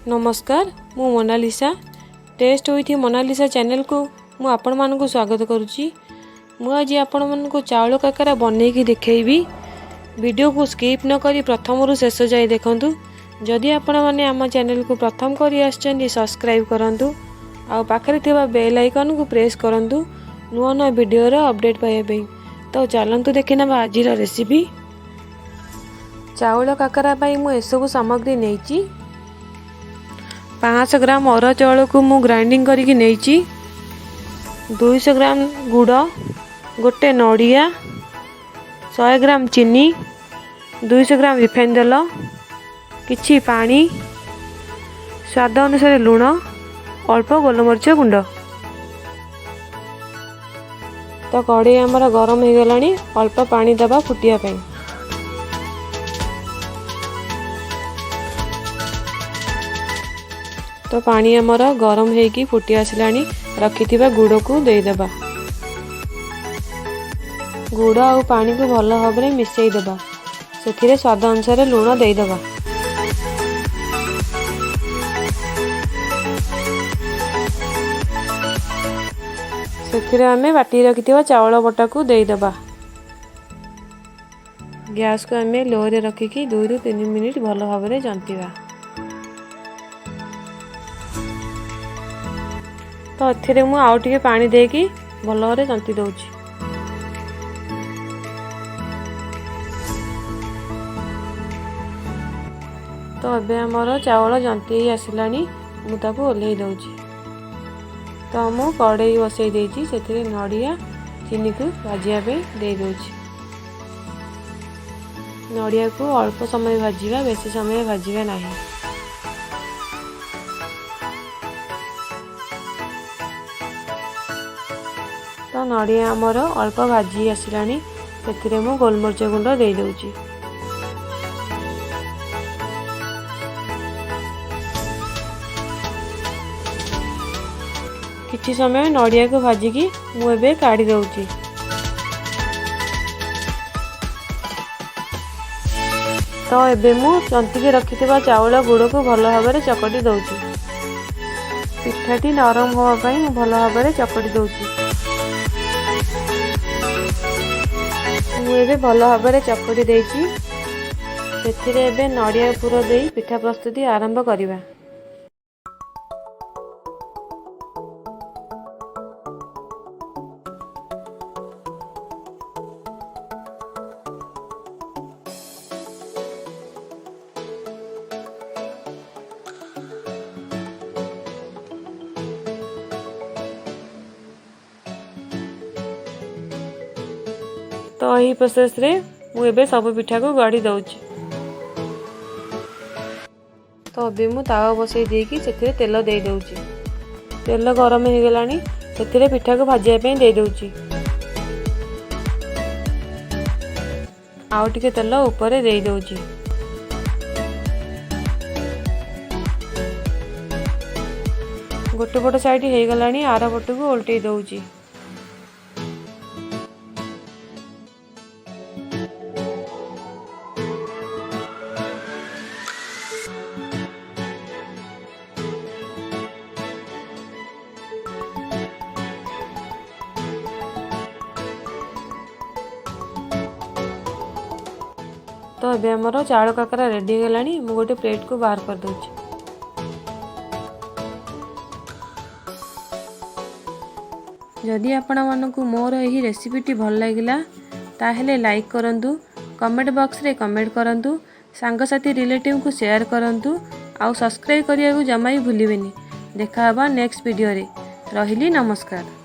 नमस्कार मु Monalisa test with Monalisa channel को मु आपण मानकु स्वागत करुच्ची। मु आज आपण मानकु चाउल काकरा बनैकी देखैबी। वीडियो को स्किप न करी प्रथम रु शेष जाए देखंतु। जदि आपण माने आम चैनल को प्रथम करी आछन सब्सक्राइब करंतु आ पाखरे थिबा बेल आइकन को प्रेस करंतु नुआ नुआ वीडियो रो अपडेट पाइबे। तो चलंतु देखिना आज रेसिपी। चाउल काकरा पाई मु एसबु सामग्री नेइची। 500 ग्राम अरुआ चाउल को मु ग्राइंडिंग करके नेइची। 200 ग्राम गुड़, गोटे नड़िया, 100 ग्राम चीनी, 200 ग्राम रिफाइन तेल, किछि पानी, स्वाद अनुसार लुण, अल्प गोलमरीच गुंड। तो कड़े आमर गरम हो गलानी, अल्प पानी दबा फुटिया पाई। तो पानी आमर गरम होगी फुटी आसलानी। रखिथिबा गुड़ को देदेबा। गुड़ आ पानी को भल भाव में मिसई देबा। से स्वाद अनुसार लुण देदेबा। से आमे बाटी रखिथिबा चावल बटा को देदेबा। गैस को आमे लो रे रखिकी 2 ରୁ 3 मिनिट भल भाव में जंतीबा। तो एथिरे मु आउ टिके पानी देकी भल भाव जंती दउची। तो एबे हमर चावल जंती आसिलानी। मु ताको ओल्हेई दउची। तो मु कड़ाई बसई देइची। सेथिरे नड़िया चीनी को भाजिया पे दे दउची। नड़िया को अल्प समय भाजिबा, बेसी समय भाजिबा नाही। तो नड़िया आमर अल्प भाजी आसलानी। से मु गोलमरीच गुंड दे दउची। किछि समय नड़िया को भाजिकी मु एबे काढ़ी दउची। तो एबे मु चंती रखिथिबा चावल गुड़ को भल भाव में चकटी दउची। पिठाटी नरम होवा पई मु भल भाव में चकटी दउची। मुझे भल भाव में चकटी देइची। सेथिरे एबे नड़िया पुर देई पिठा प्रस्तुति आरंभ करिबा। तो यही प्रोसेस रे मु एबे सब पिठा को गढ़ी दउची। तो अबे मु तावा बसई देकी सेथिरे तेल दे दउची। तेल गरम हो गलानी। सेथिरे पिठा को भाजिया पे दे दउची। आउ टिके तेल ऊपर दे दउची। गोटे पट साइड हो गलानी। आर पट को उल्टई दउची। तो अबे हमरो चाउल काकरा रेडी गलानी। मु गोटे प्लेट को बाहर कर दउची। जदि आपण मानकु मोर एही रेसिपीटी भल लागिला ताहेले लाइक करंतु, कमेंट बॉक्स रे कमेंट करंतु, सांग साथी रिलेटिव को शेयर करंतु, आउ सब्सक्राइब करिया को जमा ही भूलिबेनी। देखा हबा नेक्स्ट वीडियो रे। रहिली नमस्कार।